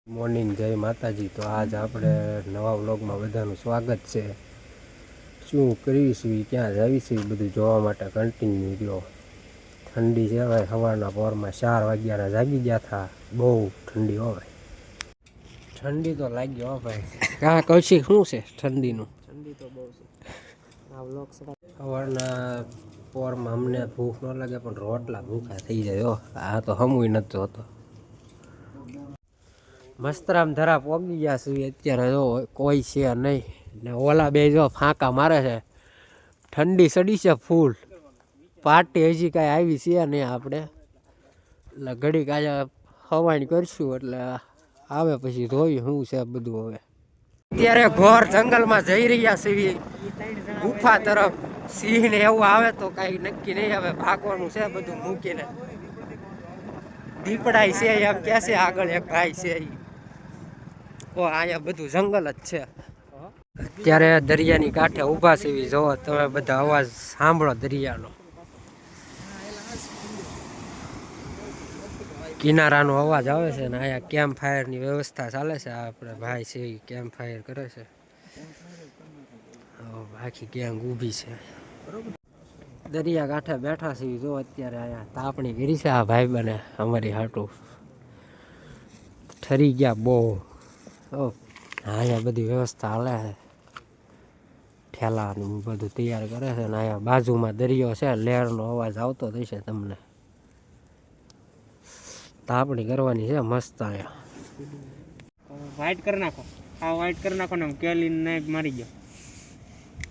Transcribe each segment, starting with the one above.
Morning, જય માતાજી. તો આજ આપણે નવા વ્લોગમાં બધાનું સ્વાગત છે. શું કરીશું, ક્યાં જઈશું, બધું જોવા માટે કન્ટિન્યુ રહ્યો. ઠંડી છે ભાઈ, સવારના પોરમાં 4 વાગ્યાના જાગી ગયા હતા. બહુ ઠંડી હો ભાઈ, ઠંડી તો લાગી હો ભાઈ. કાં કૌશિક શું છે ઠંડીનું? ઠંડી તો બહુ છે. આ વ્લોગ સવારના પોરમાં અમને ભૂખ ન લાગે, પણ રોટલા ભૂખા થઈ જાય. હો, આ તો હમુય નથી જોતો. મસ્તરામ ધરા પોગી ગયા છે અત્યારે. જો કોઈ છે નહીં ને ઓલા બે જો ફાંકા મારે છે. ઠંડી સડી છે ફૂલ. પાર્ટી હજી કાંઈ આવી છે નહીં આપણે, એટલે ઘડીક આજે હવાણી કરશું, એટલે આવે પછી જોઈ શું છે બધું. હવે અત્યારે ઘોર જંગલમાં જઈ રહ્યા છીએ, ગુફા તરફ. સિંહ ને એવું આવે તો કાંઈ નક્કી નહીં. હવે ભાગવાનું છે બધું મૂકીને. દીપડાઈ છે એમ કે છે આગળ એક ભાઈ છે. અહીંયા બધું જંગલ જ છે. અત્યારે દરિયાની કાંઠે ઊભા છે. જોવો તમે બધા અવાજ સાંભળો દરિયાનો. કિનારાનો અવાજ આવે છે ને અહીંયા કેમ્પ ફાયરની વ્યવસ્થા ચાલે છે. આપણે ભાઈ છે એ કેમ્પ ફાયર કરે છે. આખી ગેંગ ઊભી છે. દરિયા કાંઠે બેઠા છે. જો અત્યારે અહીંયા તાપણી કરી છે આ ભાઈ બને અમારી હાટું. ઠરી ગયા બહુ. અહીંયા બધી વ્યવસ્થા હાલે છે. ઠેલાનું બધું તૈયાર કરે છે ને અહીંયા બાજુમાં દરિયો છે. લહેરનો અવાજ આવતો થશે તમને. તાપણી કરવાની છે મસ્ત. અહીંયા વાઇટ કરી નાખો. આ વાઇટ કરી નાખો ને કેલી નાઈક મારી ગયો.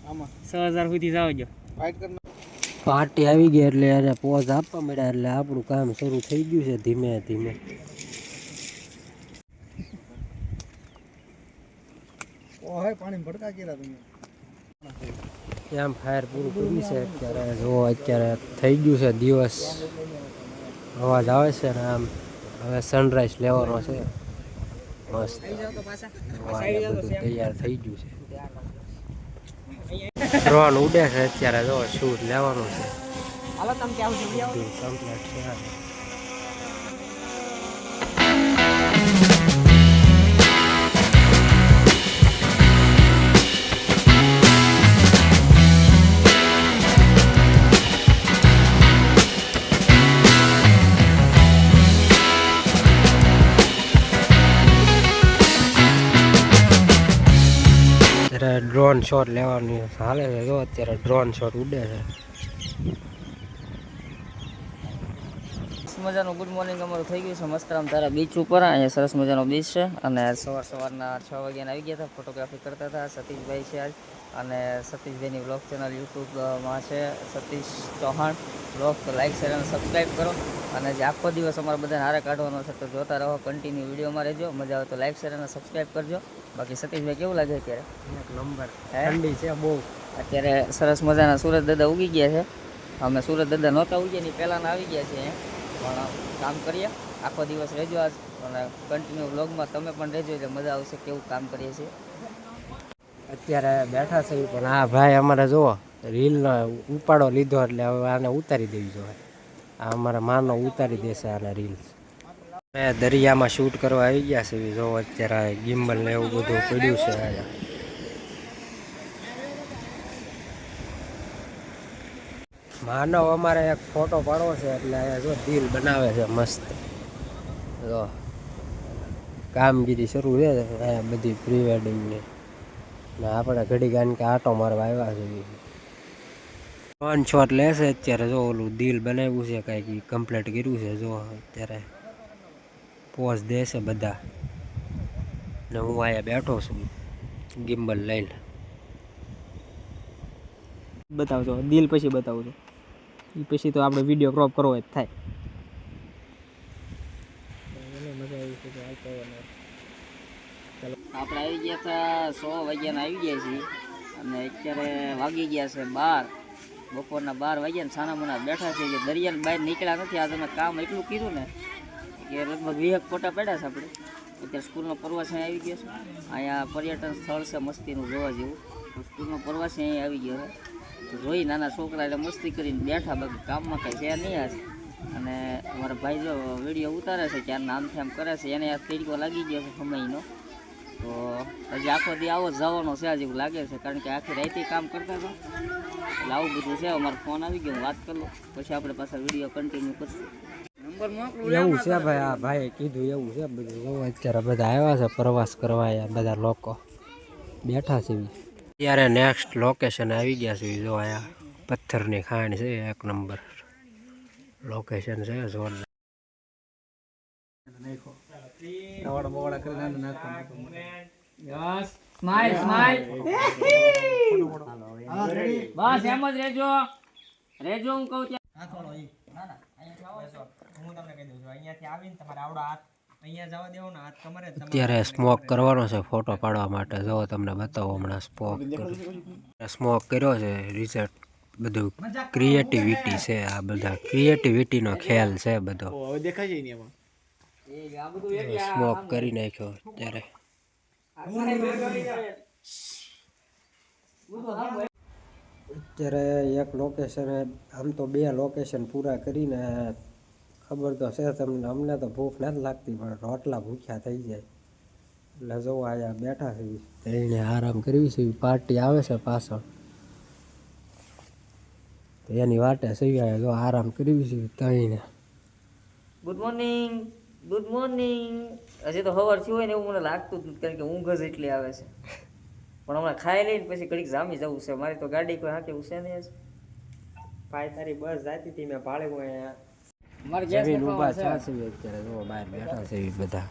આમાં 6000 સુધી જાવ જો. વાઇટ કરી પાર્ટી આવી ગઈ એટલે એને પોઝ આપવા મળ્યા, એટલે આપણું કામ શરૂ થઈ ગયું છે ધીમે ધીમે. પાણી ભડકા કેલા તમે કેમ ફાયર પૂરું કર્યું છે અત્યારે. જો અત્યારે થઈ ગયું છે દિવસ. અવાજ આવે છે ને આમ હવે સનરાઈઝ લેવાનો છે મસ્ત. બધું તૈયાર થઈ ગયું છે. ડ્રોન ઉડે છે અત્યારે. જો શૂટ લેવાનું છે. હાલો તમે ક્યાં આવો કમ્પ્લીટ છે. ડ્રોન શોટ લેવાની હાલે છે. જો અત્યારે ડ્રોન શોટ ઉડે છે. મજાનું ગુડ મોર્નિંગ અમારું થઈ ગયું છે મસ્તરામ તારા બીચ ઉપર. અહીંયા સરસ મજાનો બીચ છે અને સવારના 6 વાગ્યાના આવી ગયા હતા. ફોટોગ્રાફી કરતા હતા. સતીશભાઈ છે આજ, અને સતીશભાઈની વ્લોગ ચેનલ યુટ્યુબમાં છે સતીશ ચૌહાણ વ્લોગ. તો લાઈક શેર અને સબસ્ક્રાઈબ કરો. અને જે આખો દિવસ અમારે બધાને હારે કાઢવાનો છે તો જોતા રહો, કન્ટિન્યુ વિડીયોમાં રહેજો. મજા આવે તો લાઈક શેર અને સબસ્ક્રાઈબ કરજો. બાકી સતીશભાઈ કેવું લાગે અત્યારે? એક નંબર. ઠંડી છે બહુ. અત્યારે સરસ મજાના સુરત દાદા ઉગી ગયા છે. અમે સુરત દાદા નહોતા ઉગ્યા ની પહેલાંના આવી ગયા છે. પણ કામ કરીએ આખો દિવસ રહેજો આજ, અને કન્ટિન્યુ વ્લોગમાં તમે પણ રહેજો એટલે મજા આવશે કેવું કામ કરીએ છીએ. અત્યારે બેઠા છે પણ આ ભાઈ અમારે જુઓ રીલનો ઉપાડો લીધો, એટલે હવે આને ઉતારી દેવી જોઈએ. આ અમારા માનો ઉતારી દેશે આને રીલ. દરિયામાં શૂટ કરવા આવી ગયા છે. જો અત્યારે ગિમ્બલ ને એવું બધું પડ્યું છે. અહીંયા માનવ અમારે એક ફોટો પાડવો છે, એટલે અહીંયા જો દિલ બનાવે છે મસ્ત. જો કામગીરી શરૂ છે અહીંયા બધી પ્રી વેડિંગની. ને આપણે ઘડી ગાન કે આટો મારવા આવ્યા છે. ફોન શોટ લેશે અત્યારે. જો ઓલું દિલ બનાવ્યું છે કાંઈક કમ્પ્લીટ કર્યું છે. જો અત્યારે પોઝ દેશે બધા. ને હું અહીંયા બેઠો છું ગિમ્બલ લઈને. બતાવજો દિલ પછી બતાવજો, એ પછી તો આપણે વિડીયો ક્રોપ કરવો જ થાય. આપણે આવી ગયા હતા 100 વાગ્યાના આવી ગયા છીએ, અને અત્યારે વાગી ગયા છે 12. બપોરના 12 વાગ્યા ને સાના મના બેઠા છે. કે દરિયાની બહાર નીકળ્યા નથી. આ તમે કામ એટલું કીધું ને કે લગભગ 20 ફોટા પડ્યા છે આપણે. અત્યારે સ્કૂલનો પ્રવાસ અહીં આવી ગયો છે. અહીંયા પર્યટન સ્થળ છે મસ્તીનું જોવા જેવું. સ્કૂલનો પ્રવાસ અહીં આવી ગયો છે. તો જોઈ નાના છોકરા એટલે મસ્તી કરીને બેઠા. બાકી કામમાં કંઈ છે નહીં આજ. અને મારા ભાઈ જો વિડીયો ઉતારે છે ક્યાં આમથી આમ કરે છે એને આ તરીકો લાગી ગયો છે સમયનો તો હજી આખો દી આવો જ જવાનો છે આજે એવું લાગે છે કારણ કે આખી રાતે કામ કરતા હતા એટલે આવું બધું છે અમારો ફોન આવી ગયો વાત કરી લો પછી આપણે પાછા વિડીયો કન્ટિન્યુ કરશું નંબર મોકલું એવું છે ભાઈ, આ ભાઈએ કીધું એવું છે બધું. જો અત્યારે બધા આવ્યા છે પ્રવાસ કરવા, અહીંયા બધા લોકો બેઠા છે. અત્યારે નેક્સ્ટ લોકેશન આવી ગયા છે. જો અહીંયા પથ્થરની ખાણ છે, એક નંબર લોકેશન છે જોરદાર. સ્માઈલ સ્માઈલ બસ એમ જ રહેજો રહેજો હું કહું છું અત્યારે સ્મોક કરવાનો છે ફોટો પાડવા માટે. જો તમને બતાવો હમણાં સ્મોક કર્યો છે. રિઝલ્ટ બધું ક્રિએટિવિટી છે, આ બધા ક્રિએટિવિટીનો ખેલ છે બધો. સ્મોક કરી નાખ્યો અત્યારે. અત્યારે એક લોકેશન, આમ તો 2 લોકેશન પૂરા કરીને ખબર તો છે તમને, અમને તો ભૂખ નથી લાગતી પણ રોટલા ભૂખ્યા થઈ જાય એટલે જો અહીંયા બેઠા છે એને આરામ કરવી છે. પાર્ટી આવે છે પાછળ તો એની વાટે સૈયા જો આરામ કરવી છે તઈને. Good morning good morning. હજી તો સવાર થયું હોય ને એવું મને લાગતું જ નથી કારણ કે ઊંઘ જ એટલી આવે છે પણ હમણાં ખાઈ લઈને પછી ઘડીક જામી જવું છે. મારી તો ગાડી કોઈ હાકે છે નહીં આજ. ભાઈ તારી બસ જાતી હતી મેં ભાડે મારે ગેસ ઊભા છે અત્યારે જો બહાર બેઠા છે બધા.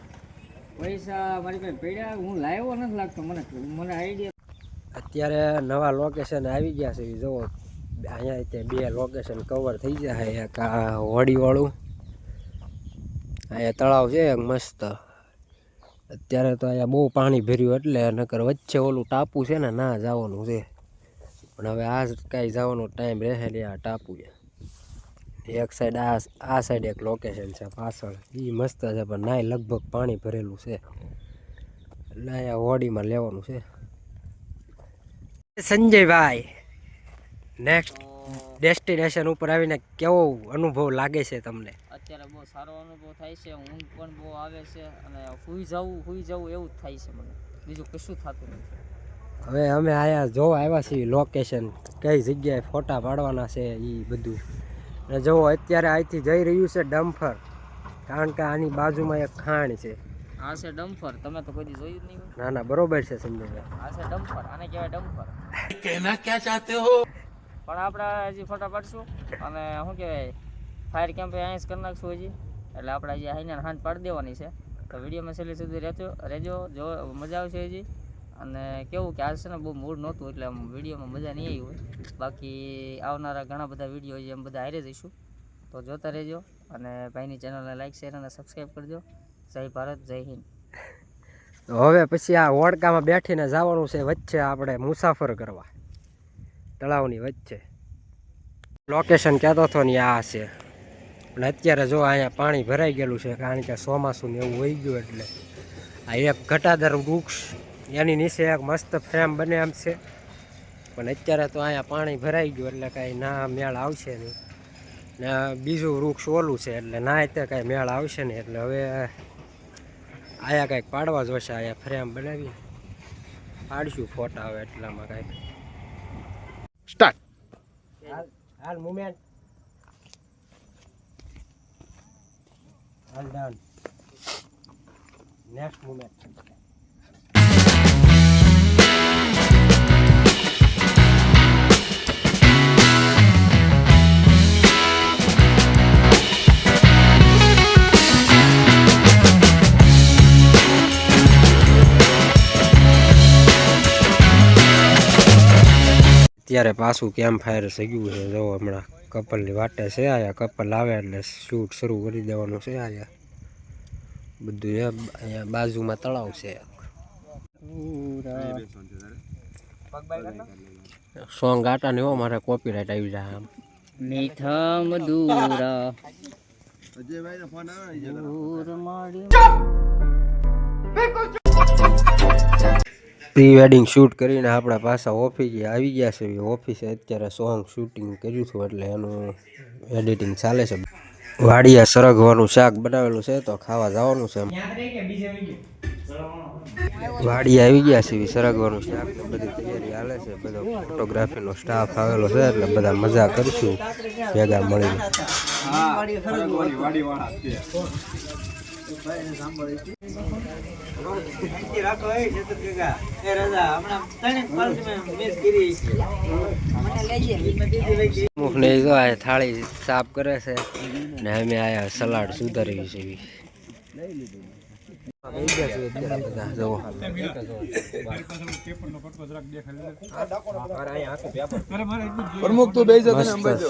પૈસા મારી પાસે પડ્યા હું લાવ્યો નથી લાગતો મને આઈડિયા. અત્યારે નવા લોકેશન આવી ગયા છે. જો અહીંયા તે 2 લોકેશન કવર થઈ જાય. એક આ હોડીવાળું, અહીંયા તળાવ છે એક મસ્ત. અત્યારે તો અહીંયા બહુ પાણી ભર્યું એટલે નકર વચ્ચે ઓલું ટાપુ છે ને ના જવાનું છે પણ હવે આ કાંઈ જવાનો ટાઈમ રહે નહીં. આ ટાપુ છે એક સાઈડ, આ સાઈડ એક લોકેશન છે પાછળ, એ મસ્ત છે પણ નાય લગભગ પાણી ભરેલું છે એટલે અહીંયા હોડીમાં લેવાનું છે. સંજયભાઈ, નેક્સ્ટ ડેસ્ટિનેશન ઉપર આવીને કેવો અનુભવ લાગે છે તમને? અત્યારે બહુ સારો અનુભવ થાય છે. ઊંઘ પણ બહુ આવે છે અને સુઈ જવું એવું જ થાય છે મને, બીજું કશું થતું નથી. હવે અમે આયા જોવા આવ્યા છીએ લોકેશન, કઈ જગ્યાએ ફોટા પાડવાના છે એ બધું. અને જો અત્યારે અહીંથી જઈ રહ્યું છે ડમ્ફર, કારણ કે આની બાજુમાં એક ખાણ છે. આ છે ડમ્ફર, તમે તો કોઈ દી જોયું જ નહીં હોય. ના ના બરોબર છે સંજયભાઈ, આ છે ડમ્ફર, આને કહેવાય ડમ્ફર. કહેના ક્યાં ચાહતે હો? પણ આપણે હજી ફોટા પાડશું અને શું કહેવાય ફાયર કેમ્પ અહીંયા જ કરી નાખશું હજી, એટલે આપણે હજી આઈને હાંજ પાડી દેવાની છે. તો વિડીયોમાં છેલ્લે સુધી રહેજો જો મજા આવશે હજી. અને કેવું કે આજ છે ને બહુ મૂડ નહોતું એટલે આમ વિડીયોમાં મજા નહીં આવી હોય. બાકી આવનારા ઘણા બધા વિડીયો છે એમ બધા હારે જઈશું તો જોતા રહેજો. અને ભાઈની ચેનલને લાઈક શેર અને સબસ્ક્રાઈબ કરજો. જય ભારત જય હિન્દ. હવે પછી આ હોડકામાં બેઠીને જવાનું છે વચ્ચે આપણે મુસાફર કરવા, તળાવની વચ્ચે. લોકેશન કહેતો હતો ને આ છે પણ અત્યારે જો અહીંયા પાણી ભરાઈ ગયેલું છે કારણ કે ચોમાસું ને એવું વહી ગયું એટલે આ એક ઘટાદાર વૃક્ષ એની નીચે એક મસ્ત ફ્રેમ બને એમ છે પણ અત્યારે તો અહીંયા પાણી ભરાઈ ગયું એટલે કાંઈ ના મેળ આવશે નહીં. ને બીજું વૃક્ષ ઓલું છે એટલે ના અત્યારે કાંઈ મેળ આવશે નહીં એટલે હવે આયા કંઈક પાડવા જોશે. અહીંયા ફ્રેમ બનાવી પાડશું ફોટા હવે એટલામાં કાંઈક સ્ટાર્ટ. હાલ મુમેન્ટ, હાલ ડન, નેક્સ્ટ મુમેન્ટ. અત્યારે પાછું કેમ્પ ફાયર સગ્યું છે. જો હમણાં કપલની વાટે છે, આયા કપલ આવે એટલે શૂટ શરૂ કરી દેવાનું છે. આયા બધું અહીંયા બાજુમાં તળાવ છે. સોંગ ગાટા ને હો મારે કોપીરાઇટ આવી જાય આમ. મીઠા મધુરા પ્રી વેડિંગ શૂટ કરીને આપણા પાછા ઓફિસે આવી ગયા છે. ઓફિસે અત્યારે સોંગ શૂટિંગ કર્યું હતું એટલે એનું એડિટિંગ ચાલે છે. વાડિયા સરગવાનું શાક બનાવેલું છે તો ખાવા જવાનું છે. વાડી આવી ગયા છે સરગવાનું શાક ને બધી તૈયારી હાલે છે. બધો ફોટોગ્રાફીનો સ્ટાફ આવેલો છે એટલે બધા મજા કરશું ભેગા મળીને. મુખને જો આ થાળી સાફ કરે છે ને અમે આયા સલાડ સુધારવી છે.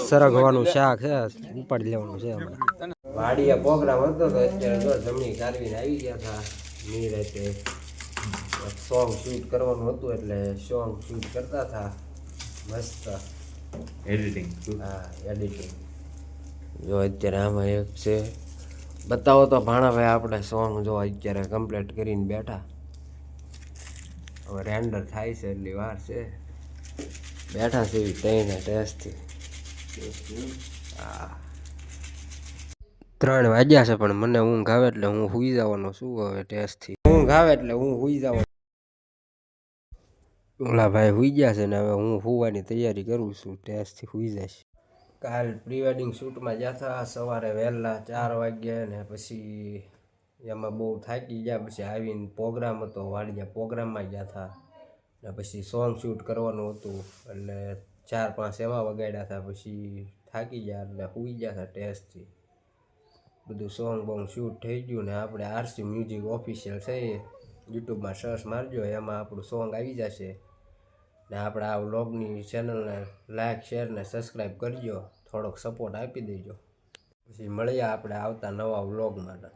સરગવાનું શાક છે ઉપાડી લેવાનું છે. વાડિયા પ્રોગ્રામ હતો તો અત્યારે જો જમણી કારવીને આવી ગયા હતા. નિરાતે સોંગ શૂટ કરવાનું હતું એટલે સોંગ શૂટ કરતા હતા. મસ્ત એડિટિંગ. હા એડિટિંગ જો અત્યારે આમાં એક છે બતાવો તો ભાણાભાઈ આપણે સોંગ જો અત્યારે કમ્પ્લીટ કરીને બેઠા. હવે રેન્ડર થાય છે એટલી વાર છે. બેઠા છે એવી ટ્રેન ટેસ્ટથી. હા 3 વાગ્યા છે પણ મને ઊંઘ આવે એટલે હું સૂઈ જવાનો છું હવે ટેસ્ટથી. ઊંઘ આવે એટલે હું સૂઈ જવાનો. ઓલા ભાઈ સૂઈ ગયા છે ને હવે હું સૂવાની તૈયારી કરું છું. ટેસ્ટથી સૂઈ જઈશ. કાલ પ્રી વેડિંગ શૂટમાં ગયા હતા સવારે વહેલા 4 વાગ્યા ને પછી એમાં બહુ થાકી ગયા. પછી આવીને પ્રોગ્રામ હતો વાડિયા પ્રોગ્રામમાં ગયા હતા ને પછી સોંગ શૂટ કરવાનું હતું એટલે 4-5 એવા વગાડ્યા હતા. પછી થાકી ગયા એટલે સૂઈ ગયા હતા ટેસ્ટથી. બધું સોંગ બોંગ શૂટ થઈ ગયું ને આપણે આરસી મ્યુઝિક ઓફિશિયલ છે યુટ્યુબમાં સર્ચ મારજો એમાં આપણું સોંગ આવી જશે. ને આપણે આ વ્લોગની ચેનલને લાઈક શેર ને સબસ્ક્રાઈબ કરજો. થોડોક સપોર્ટ આપી દેજો. પછી મળીએ આપણે આવતા નવા વ્લોગ માટે.